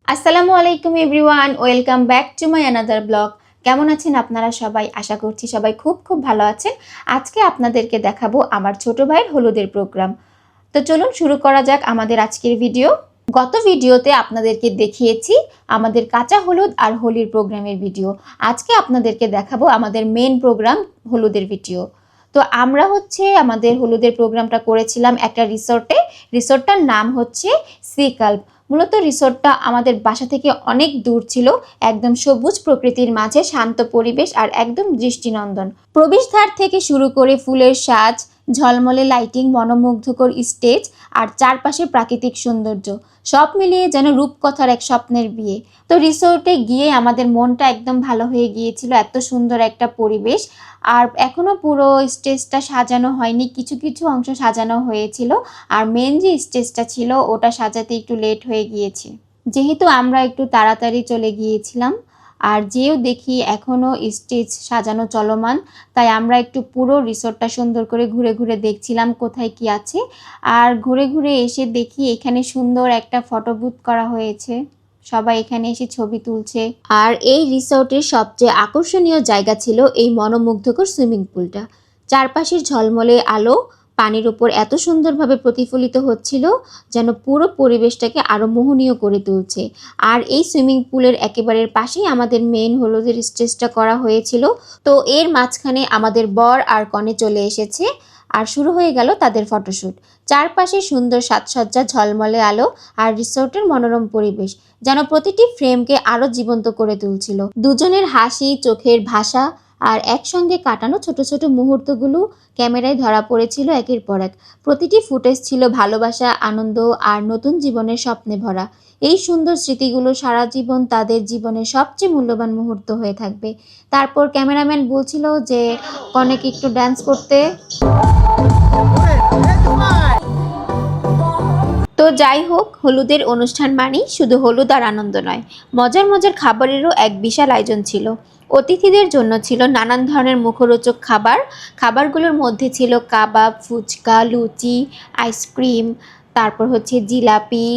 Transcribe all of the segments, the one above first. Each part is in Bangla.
আসসালামু আলাইকুম everyone, welcome back to my another blog. কেমন আছেন আপনারা সবাই? আশা করছি সবাই খুব ভালো আছেন। আজকে আপনাদেরকে দেখাবো আমার ছোট ভাইয়ের হলুদের প্রোগ্রাম। তো চলুন শুরু করা যাক আমাদের আজকের ভিডিও। গত ভিডিওতে আপনাদেরকে দেখিয়েছি আমাদের কাঁচা হলুদ আর হোলির প্রোগ্রামের ভিডিও। আজকে আপনাদেরকে দেখাবো আমাদের মেন প্রোগ্রাম হলুদের ভিডিও। তো আমরা আমাদের হলুদের প্রোগ্রামটা করেছিলাম একটা রিসোর্টটার নাম হচ্ছে সি কাল্প। মূলত রিসোর্টটা আমাদের বাসা থেকে অনেক দূর ছিল, একদম সবুজ প্রকৃতির মাঝে শান্ত পরিবেশ আর একদম দৃষ্টিনন্দন। প্রবেশদ্বার থেকে শুরু করে ফুলের সাজ, ঝলমলে লাইটিং, মনোমুগ্ধকর স্টেজ আর চারপাশে প্রাকৃতিক সৌন্দর্য সব মিলিয়ে যেন রূপকথার এক স্বপ্নের বিয়ে। তো রিসোর্টে গিয়ে আমাদের মনটা একদম ভালো হয়ে গিয়েছিল, এত সুন্দর একটা পরিবেশ। আর এখনো পুরো স্টেজটা সাজানো হয়নি, কিছু কিছু অংশ সাজানো হয়েছিল। আর মেন যে স্টেজটা ছিল ওটা সাজাতে একটু লেট হয়ে গিয়েছে, যেহেতু আমরা একটু তাড়াতাড়ি চলে গিয়েছিলাম। আর যেও দেখি এখনও স্টেজ সাজানো চলমান, তাই আমরা একটু পুরো রিসোর্টটা সুন্দর করে ঘুরে ঘুরে দেখছিলাম কোথায় কি আছে। আর ঘুরে ঘুরে এসে দেখি এখানে সুন্দর একটা ফটো বুথ করা হয়েছে, সবাই এখানে এসে ছবি তুলছে। আর এই রিসোর্টের সবচেয়ে আকর্ষণীয় জায়গা ছিল এই মনোমুগ্ধকর সুইমিং পুলটা। চারপাশের ঝলমলে আলো পানির উপর এত সুন্দরভাবে প্রতিফলিত হচ্ছিল, যেন পুরো পরিবেশটাকে আরও মোহনীয় করে তুলছে। আর এই সুইমিং পুলের একেবারে পাশেই আমাদের মেন হলুদের স্টেজটা করা হয়েছিল। তো এর মাঝখানে আমাদের বর আর কনে চলে এসেছে, আর শুরু হয়ে গেল তাদের ফটোশ্যুট। চারপাশে সুন্দর সাজসজ্জা, ঝলমলে আলো আর রিসোর্টের মনোরম পরিবেশ যেন প্রতিটি ফ্রেমকে আরও জীবন্ত করে তুলছিল। দুজনের হাসি, চোখের ভাষা আর একসঙ্গে কাটানো ছোট ছোট মুহূর্তগুলো ক্যামেরায় ধরা পড়েছিল একের পর এক। প্রতিটি ফুটেজ ছিল ভালোবাসা, আনন্দ আর নতুন জীবনের স্বপ্নে ভরা। এই সুন্দর স্মৃতিগুলো সারা জীবন তাদের জীবনের সবচেয়ে মূল্যবান মুহূর্ত হয়ে থাকবে। তারপর ক্যামেরাম্যান বলছিল যে কনেকে একটু ড্যান্স করতে। তো যাই হোক, হলুদের অনুষ্ঠান মানেই শুধু হলুদ আর আনন্দ নয়, মজার মজার খাবারেরও এক বিশাল আয়োজন ছিল। অতিথিদের জন্য ছিল নানান ধরনের মুখরোচক খাবারগুলোর মধ্যে ছিল কাবাব, ফুচকা, লুচি, আইসক্রিম, তারপর জিলাপি,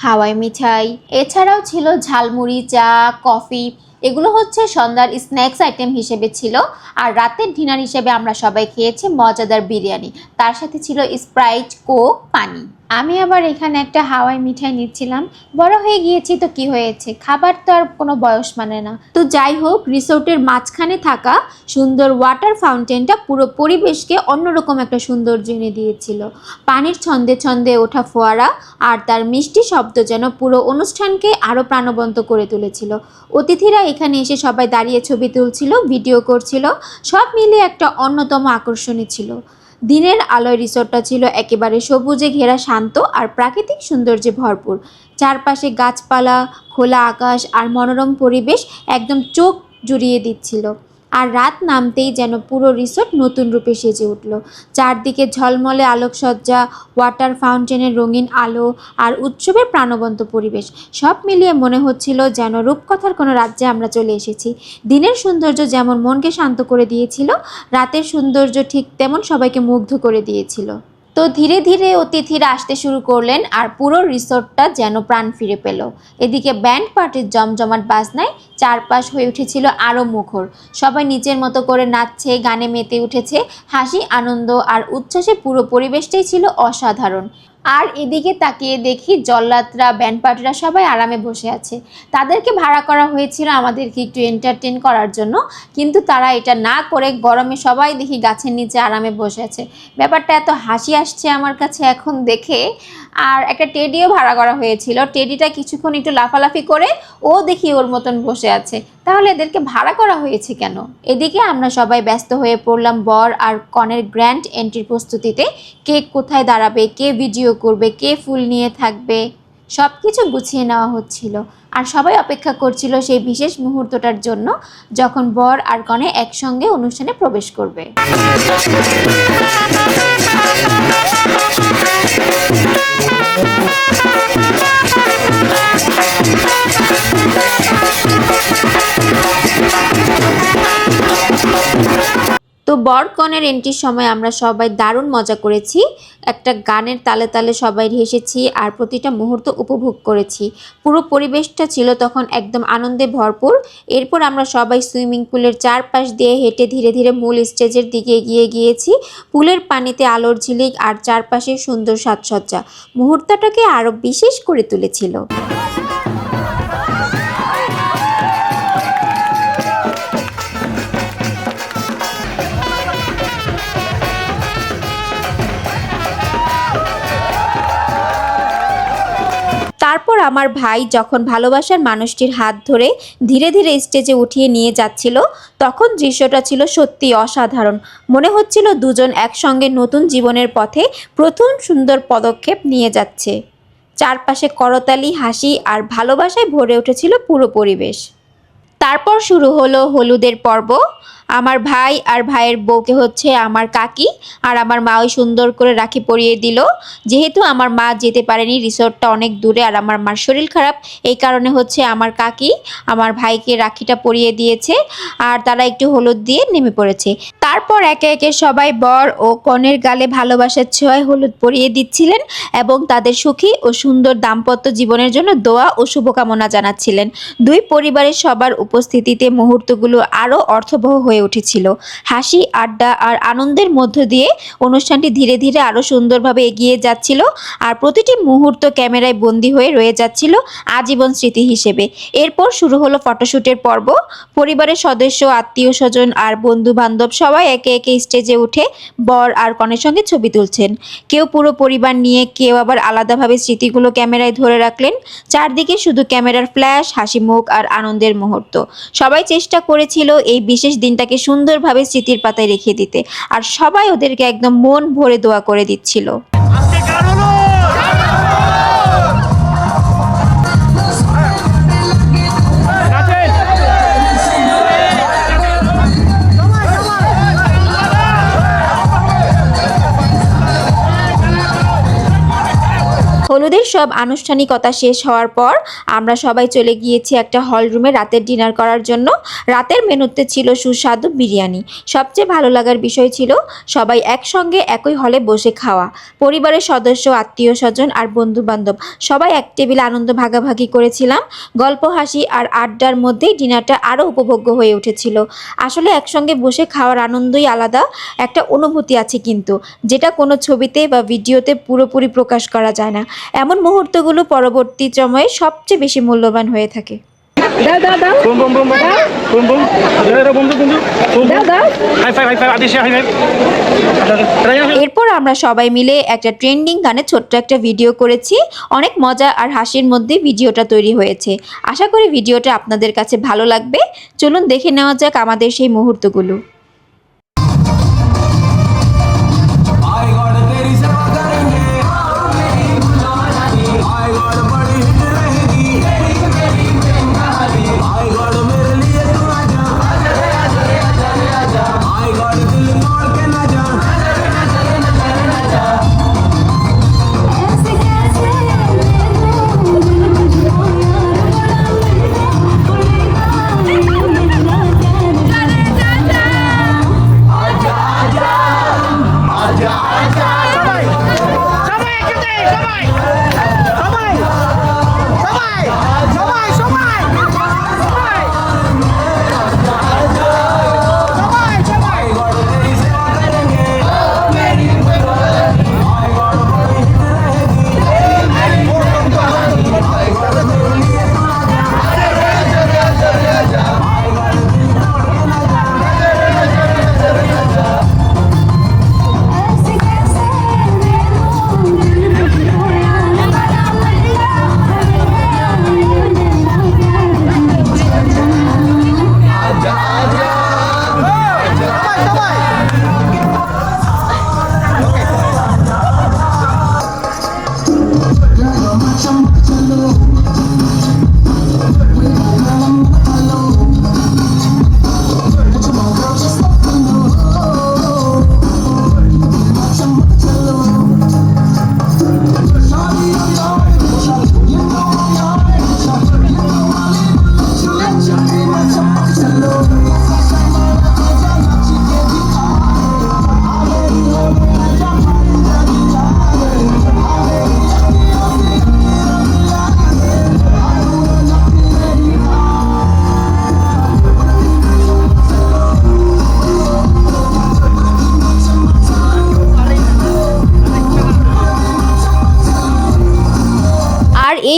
হাওয়াই মিঠাই। এছাড়াও ছিল ঝালমুড়ি, চা, কফি। এগুলো সন্ধ্যার স্ন্যাক্স আইটেম হিসেবে ছিল। আর রাতের ডিনার হিসেবে আমরা সবাই খেয়েছি মজাদার বিরিয়ানি, তার সাথে ছিল স্প্রাইট, কোক, পানি। আমি আবার এখানে একটা হাওয়াই মিঠাই নিচ্ছিলাম। বড় হয়ে গিয়েছি তো কি হয়েছে, খাবার তো আর কোনো বয়স মানে না। তো যাই হোক, রিসোর্টের মাঝখানে থাকা সুন্দর ওয়াটার ফাউন্টেনটা পুরো পরিবেশকে অন্যরকম একটা সৌন্দর্য এনে দিয়েছিল। পানির ছন্দে ছন্দে ওঠা ফোয়ারা আর তার মিষ্টি শব্দ যেন পুরো অনুষ্ঠানকে আরও প্রাণবন্ত করে তুলেছিল। অতিথিরা এখানে এসে সবাই দাঁড়িয়ে ছবি তুলছিল, ভিডিও করছিল, সব মিলিয়ে একটা অন্যতম আকর্ষণী ছিল। দিনের আলোয় রিসোর্টটা ছিল একেবারে সবুজে ঘেরা, শান্ত আর প্রাকৃতিক সৌন্দর্যে ভরপুর। চারপাশে গাছপালা, খোলা আকাশ আর মনোরম পরিবেশ একদম চোখ জুড়িয়ে দিচ্ছিল। আর রাত নামতেই যেন পুরো রিসোর্ট নতুন রূপে সেজে উঠল। চারদিকে ঝলমলে আলোকসজ্জা, ওয়াটার ফাউন্টেনের রঙিন আলো আর উৎসবের প্রাণবন্ত পরিবেশ সব মিলিয়ে মনে হচ্ছিল যেন রূপকথার কোনো রাজ্যে আমরা চলে এসেছি। দিনের সৌন্দর্য যেমন মনকে শান্ত করে দিয়েছিল, রাতের সৌন্দর্য ঠিক তেমন সবাইকে মুগ্ধ করে দিয়েছিল। তো ধীরে ধীরে অতিথিরা আসতে শুরু করলেন আর পুরো রিসোর্টটা যেন প্রাণ ফিরে পেল। এদিকে ব্যান্ড পার্টির জমজমাট বাজনায় চারপাশ হয়ে উঠেছিল আরও মুখর। সবাই নিজের মতো করে নাচছে, গানে মেতে উঠেছে। হাসি, আনন্দ আর উচ্ছ্বাসে পুরো পরিবেশটাই ছিল অসাধারণ। আর এদিকে তাকিয়ে দেখি জল্লাদরা, ব্যান্ড পার্টিরা সবাই আরামে বসে আছে। তাদেরকে ভাড়া করা হয়েছিল আমাদেরকে একটু এন্টারটেন করার জন্য, কিন্তু তারা এটা না করে গরমে সবাই দেখি গাছের নিচে আরামে বসে আছে। ব্যাপারটা এত হাসি আসছে আমার কাছে এখন দেখে। আর একটা টেডিও ভাড়া করা হয়েছিল, টেডিটা কিছুক্ষণ একটু লাফালাফি করে ও দেখি ওর মতন বসে আছে। তাহলে এদেরকে ভাড়া করা হয়েছে কেন? এদিকে আমরা সবাই ব্যস্ত হয়ে পড়লাম বর আর কনের গ্র্যান্ড এন্ট্রির প্রস্তুতিতে। কে কোথায় দাঁড়াবে, কে ভিডিও করবে, কে ফুল নিয়ে থাকবে, সব কিছু গুছিয়ে নেওয়া হচ্ছিল। আর সবাই অপেক্ষা করছিল সেই বিশেষ মুহূর্তটার জন্য, যখন বর আর কনে একসঙ্গে অনুষ্ঠানে প্রবেশ করবে। তো বর কনের এন্ট্রির সময় আমরা সবাই দারুণ মজা করেছি। একটা গানের তালে তালে সবাই হেসেছি আর প্রতিটা মুহূর্ত উপভোগ করেছি। পুরো পরিবেশটা ছিল তখন একদম আনন্দে ভরপুর। এরপর আমরা সবাই সুইমিং পুলের চারপাশ দিয়ে হেঁটে ধীরে ধীরে মূল স্টেজের দিকে এগিয়ে গিয়েছি। পুলের পানিতে আলোর ঝিলিক আর চারপাশে সুন্দর সাজসজ্জা মুহূর্তটাকে আরো বিশেষ করে তুলেছিল। তারপর আমার ভাই যখন ভালোবাসার মানুষটির হাত ধরে ধীরে ধীরে স্টেজে উঠিয়ে নিয়ে যাচ্ছিল, তখন দৃশ্যটা ছিল সত্যি অসাধারণ। মনে হচ্ছিল দুজন একসঙ্গে নতুন জীবনের পথে প্রথম সুন্দর পদক্ষেপ নিয়ে যাচ্ছে। চারপাশে করতালি, হাসি আর ভালোবাসায় ভরে উঠেছিল পুরো পরিবেশ। তারপর শুরু হলো হলুদের পর্ব। আমার ভাই আর ভাইয়ের বউকে হচ্ছে আমার কাকি আর আমার মা ওই সুন্দর করে রাখি পরিয়ে দিল। যেহেতু আমার মা যেতে পারেনি, রিসোর্টটা অনেক দূরে আর আমার মার শরীর খারাপ, এই কারণে হচ্ছে আমার কাকি আমার ভাইকে রাখিটা পরিয়ে দিয়েছে আর তারা একটু হলুদ দিয়ে নেমে পড়েছে। তারপর একে একে সবাই বর ও কনের গালে ভালোবাসার ছোঁয়ায় হলুদ পরিয়ে দিচ্ছিলেন এবং তাদের সুখী ও সুন্দর দাম্পত্য জীবনের জন্য দোয়া ও শুভকামনা জানাচ্ছিলেন। দুই পরিবারের সবার উপস্থিতিতে মুহূর্তগুলো আরও অর্থবহ হয়ে উঠেছিল। হাসি, আড্ডা আর আনন্দের মধ্য দিয়ে অনুষ্ঠানটি ধীরে ধীরে আরও সুন্দরভাবে এগিয়ে যাচ্ছিল আর প্রতিটি মুহূর্ত ক্যামেরায় বন্দী হয়ে রয়ে যাচ্ছিল আজীবন স্মৃতি হিসেবে। এরপর শুরু হলো ফটোশ্যুটের পর্ব। পরিবারের সদস্য, আত্মীয় স্বজন আর বন্ধু বান্ধব সবাই একে একে স্টেজে উঠে বর আর কনের সঙ্গে ছবি তুলছেন। কেউ পুরো পরিবার নিয়ে, কেউ আবার আলাদাভাবে স্মৃতিগুলো ক্যামেরায় ধরে রাখলেন। চারদিকে শুধু ক্যামেরার ফ্ল্যাশ, হাসি মুখ আর আনন্দের মুহূর্ত। সবাই চেষ্টা করেছিল এই বিশেষ দিনটাকে সুন্দরভাবে স্মৃতির পাতায় রেখে দিতে আর সবাই ওদেরকে একদম মন ভরে দোয়া করে দিচ্ছিল। হলুদের সব আনুষ্ঠানিকতা শেষ হওয়ার পর আমরা সবাই চলে গিয়েছি একটা হল রুমে রাতের ডিনার করার জন্য। রাতের মেনুতে ছিল সুস্বাদু বিরিয়ানি। সবচেয়ে ভালো লাগার বিষয় ছিল সবাই একসঙ্গে একই হলে বসে খাওয়া। পরিবারের সদস্য, আত্মীয় স্বজন আর বন্ধু বান্ধব সবাই এক টেবিলে আনন্দ ভাগাভাগি করেছিলাম। গল্প, হাসি আর আড্ডার মধ্যেই ডিনারটা আরও উপভোগ্য হয়ে উঠেছিল। আসলে একসঙ্গে বসে খাওয়ার আনন্দই আলাদা একটা অনুভূতি আছে, কিন্তু যেটা কোনো ছবিতে বা ভিডিওতে পুরোপুরি প্রকাশ করা যায় না। এমন মুহূর্তগুলো পরবর্তী সময়ে সবচেয়ে বেশি মূল্যবান হয়ে থাকে। এরপর আমরা সবাই মিলে একটা ট্রেন্ডিং গানে ছোট্ট একটা ভিডিও করেছি। অনেক মজা আর হাসির মধ্যে ভিডিওটা তৈরি হয়েছে। আশা করি ভিডিওটা আপনাদের কাছে ভালো লাগবে। চলুন দেখে নেওয়া যাক আমাদের সেই মুহূর্তগুলো।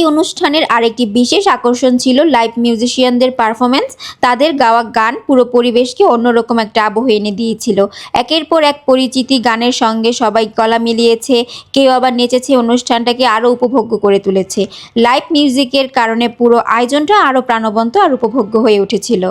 এই অনুষ্ঠানের আরেকটি বিশেষ আকর্ষণ ছিল লাইভ মিউজিশিয়ানদের পারফরমেন্স। তাদের গাওয়া গান পুরো পরিবেশকে অন্যরকম একটা আবহ এনে দিয়েছিল। একের পর এক পরিচিতি গানের সঙ্গে সবাই গলা মিলিয়েছে, কেউ আবার নেচেছে, অনুষ্ঠানটাকে আরও উপভোগ্য করে তুলেছে। লাইভ মিউজিকের কারণে পুরো আয়োজনটা আরও প্রাণবন্ত আর উপভোগ্য হয়ে উঠেছিল।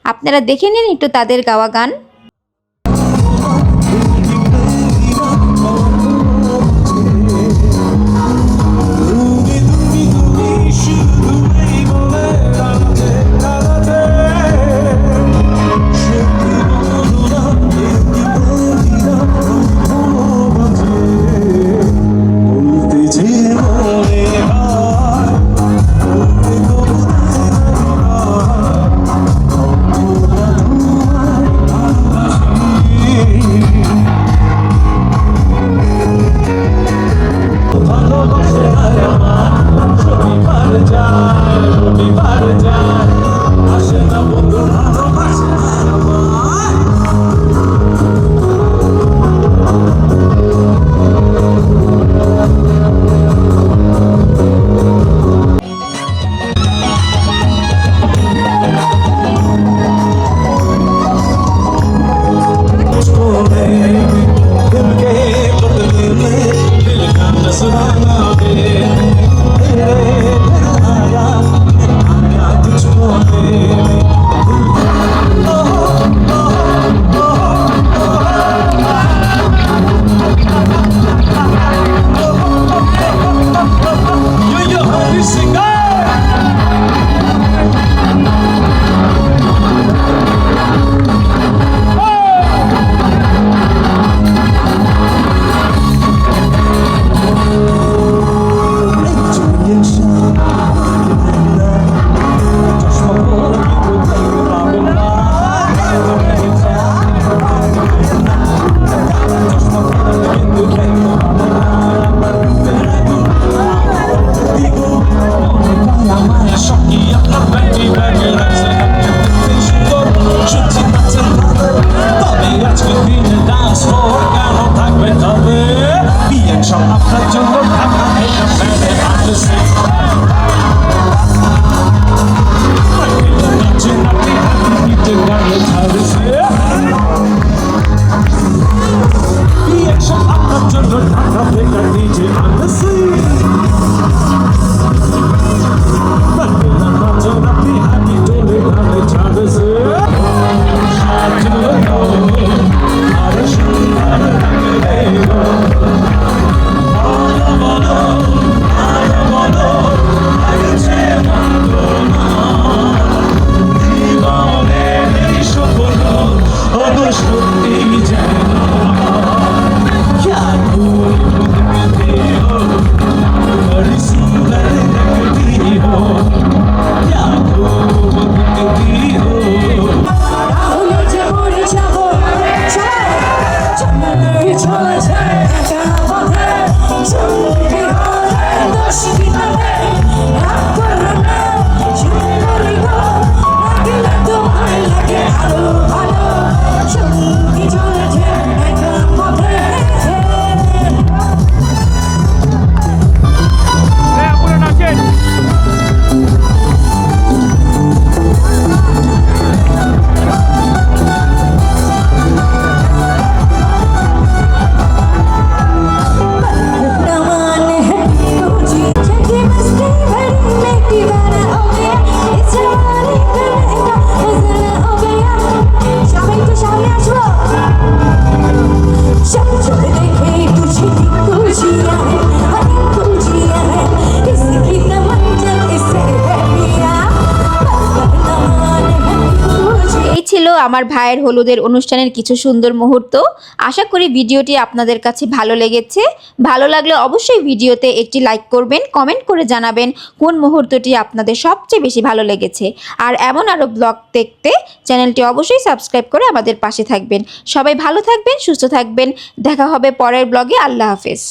আপনারা দেখে নিন একটু তাদের গাওয়া গান। আমার ভাইয়ের হলুদের অনুষ্ঠানের কিছু সুন্দর মুহূর্ত। আশা করি ভিডিওটি আপনাদের কাছে ভালো লেগেছে। ভালো লাগলে অবশ্যই ভিডিওতে একটি লাইক করবেন, কমেন্ট করে জানাবেন কোন মুহূর্তটি আপনাদের সবচেয়ে বেশি ভালো লেগেছে। আর এমন আরও ব্লগ দেখতে চ্যানেলটি অবশ্যই সাবস্ক্রাইব করে আমাদের পাশে থাকবেন। সবাই ভালো থাকবেন, সুস্থ থাকবেন। দেখা হবে পরের ব্লগে। আল্লাহ হাফেজ।